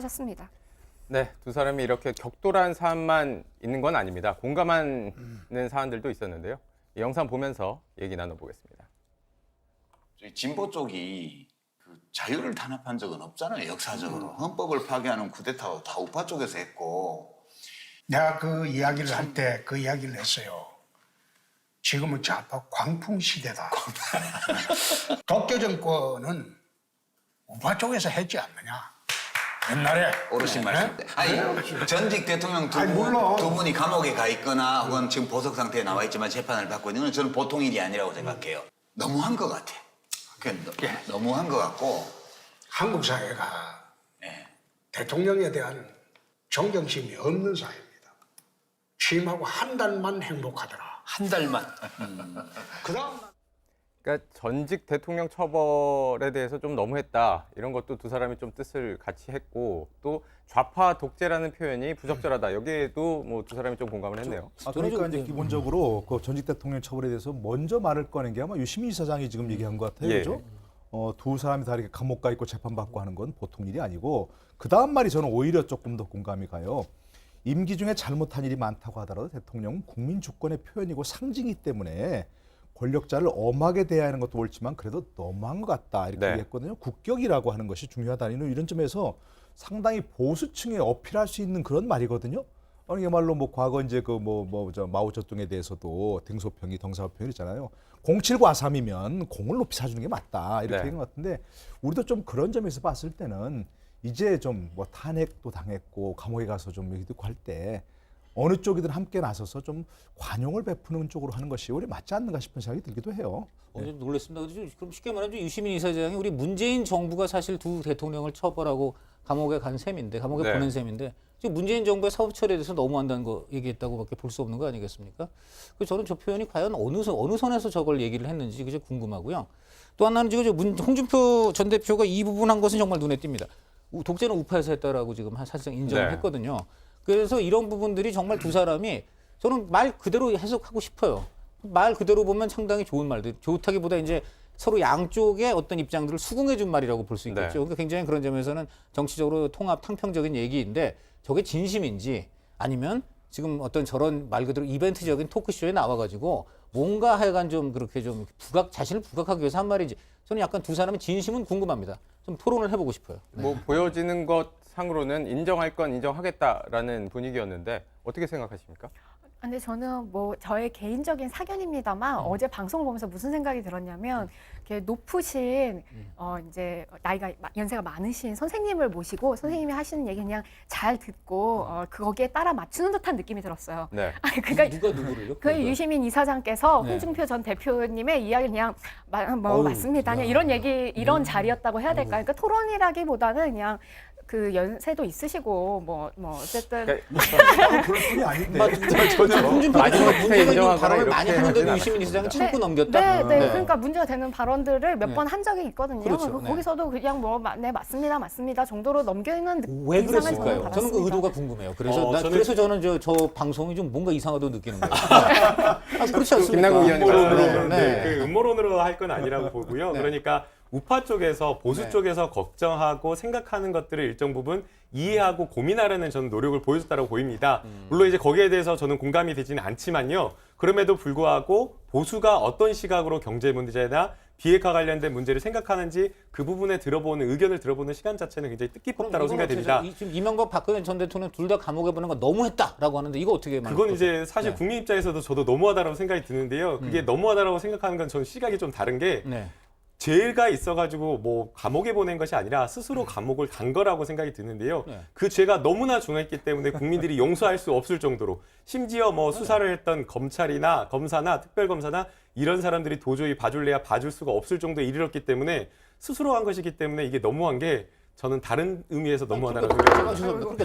하셨습니다. 네, 두 사람이 이렇게 격돌한 사안만 있는 건 아닙니다. 공감하는 사안들도 있었는데요. 이 영상 보면서 얘기 나눠보겠습니다. 저희 진보 쪽이 그 자유를 탄압한 적은 없잖아요. 역사적으로. 헌법을 파괴하는 쿠데타도 다 우파 쪽에서 했고. 내가 그 이야기를 할 때 그 이야기를 했어요. 지금은 좌파 광풍 시대다. 독재 정권은 우파 쪽에서 했지 않느냐. 옛날에 어르신 말씀 때. 아니, 전직 대통령 아니, 물론. 두 분이 감옥에 가 있거나 혹은 지금 보석 상태에 나와 있지만 재판을 받고 있는 건 저는 보통 일이 아니라고 생각해요. 너무한 것 같아. 너무한 것 같고. 한국 사회가 예. 대통령에 대한 존경심이 없는 사회입니다. 취임하고 한 달만 행복하더라. 한 달만. 그 다음 그러니까 전직 대통령 처벌에 대해서 좀 너무했다. 이런 것도 두 사람이 좀 뜻을 같이 했고 또 좌파 독재라는 표현이 부적절하다. 여기에도 뭐 두 사람이 좀 공감을 했네요. 그러니까 이제 기본적으로 그 전직 대통령 처벌에 대해서 먼저 말을 꺼낸 게 아마 유시민 이사장이 지금 얘기한 것 같아요. 예. 그죠? 두 사람이 다 이렇게 감옥 가 있고 재판받고 하는 건 보통 일이 아니고 그 다음 말이 저는 오히려 조금 더 공감이 가요. 임기 중에 잘못한 일이 많다고 하더라도 대통령은 국민 주권의 표현이고 상징이기 때문에 권력자를 엄하게 대하는 것도 옳지만 그래도 너무한 것 같다 이렇게 네. 얘기했거든요. 국격이라고 하는 것이 중요하다. 이런 점에서 상당히 보수층에 어필할 수 있는 그런 말이거든요. 이게말로 뭐 과거 이제 그 마오쩌둥에 대해서도 등소평이 덩사오평이 있잖아요. 079 아삼이면 공을 높이 사주는 게 맞다 이렇게 네. 얘기한 것 같은데 우리도 좀 그런 점에서 봤을 때는 이제 좀 뭐 탄핵도 당했고 감옥에 가서 좀 얘기 듣고 할 때 어느 쪽이든 함께 나서서 좀 관용을 베푸는 쪽으로 하는 것이 우리 맞지 않는가 싶은 생각이 들기도 해요. 좀 놀랐습니다. 그럼 쉽게 말하면 유시민 이사장이 우리 문재인 정부가 사실 두 대통령을 처벌하고 감옥에 간 셈인데, 감옥에 네. 보낸 셈인데 지금 문재인 정부의 사법 처리에 대해서 너무한다는 거 얘기했다고밖에 볼 수 없는 거 아니겠습니까? 그래서 저는 저 표현이 과연 어느 선에서 저걸 얘기를 했는지 그게 궁금하고요. 또 하나는 지금 홍준표 전 대표가 이 부분 한 것은 정말 눈에 띕니다. 독재는 우파에서 했다라고 지금 사실상 인정을 네. 했거든요. 그래서 이런 부분들이 정말 두 사람이 저는 말 그대로 해석하고 싶어요. 말 그대로 보면 상당히 좋은 말들. 좋다기보다 이제 서로 양쪽의 어떤 입장들을 수긍해 준 말이라고 볼 수 있겠죠. 네. 그러니까 굉장히 그런 점에서는 정치적으로 통합, 탕평적인 얘기인데 저게 진심인지 아니면 지금 어떤 저런 말 그대로 이벤트적인 토크쇼에 나와가지고 뭔가 하여간 좀 그렇게 좀 자신을 부각하기 위해서 한 말인지 저는 약간 두 사람의 진심은 궁금합니다. 좀 토론을 해보고 싶어요. 뭐 보여지는 것 상으로는 인정할 건 인정하겠다라는 분위기였는데 어떻게 생각하십니까? 근데 저는 뭐 저의 개인적인 사견입니다만 어제 방송을 보면서 무슨 생각이 들었냐면 이렇게 높으신 이제 연세가 많으신 선생님을 모시고 선생님이 하시는 얘기 그냥 잘 듣고 거기에 따라 맞추는 듯한 느낌이 들었어요. 네. 그러니까 누가 누구를요? 그 유시민 이사장께서 네. 홍준표 전 대표님의 이야기 그냥 맞습니다. 그냥 이런 얘기 이런 자리였다고 해야 될까요? 그러니까 토론이라기보다는 그냥 그 연세도 있으시고 뭐 어쨌든 그럴 뿐이 아닌데. 홍준표 마지막 대표가 문제가 있는 인정하거나 발언을 이렇게 많이 하는데도 하진 유시민 이사장은 않았습니다. 참고 넘겼다. 네. 그러니까 문제가 되는 발언들을 몇 네. 번 한 적이 있거든요. 그렇죠. 네. 거기서도 그냥 네 맞습니다 정도로 넘기는 왜 인상을 그랬을까요? 받았습니다. 저는 그 의도가 궁금해요. 그래서 저는 저 방송이 좀 뭔가 이상하다고 느끼는 거예요. 그렇지 않습니까? 김남국 의원님 음모론으로, 네. 그 음모론으로 할 건 아니라고 보고요. 네. 그러니까 우파 쪽에서 보수 네. 쪽에서 걱정하고 생각하는 것들을 일정 부분 이해하고 고민하려는 저는 노력을 보여줬다고 보입니다. 물론 이제 거기에 대해서 저는 공감이 되지는 않지만요. 그럼에도 불구하고 보수가 어떤 시각으로 경제 문제나 비핵화 관련된 문제를 생각하는지 그 부분에 의견을 들어보는 시간 자체는 굉장히 뜻깊었다고 생각이 됩니다. 지금 이명박 박근혜 전 대통령 둘 다 감옥에 보낸 거 너무했다라고 하는데 이거 어떻게 말해요? 그건 이제 사실 네. 국민 입장에서도 저도 너무하다라고 생각이 드는데요. 그게 너무하다라고 생각하는 건 저는 시각이 좀 다른 게 네. 죄가 있어가지고 뭐 감옥에 보낸 것이 아니라 스스로 감옥을 간 거라고 생각이 드는데요. 네. 그 죄가 너무나 중했기 때문에 국민들이 용서할 수 없을 정도로 심지어 뭐 수사를 했던 검찰이나 검사나 특별검사나 이런 사람들이 도저히 봐줄래야 봐줄 수가 없을 정도에 이르렀기 때문에 스스로 한 것이기 때문에 이게 너무한 게 저는 다른 의미에서 너무하다라고 생각합니다. 죄송합니다. 그러니까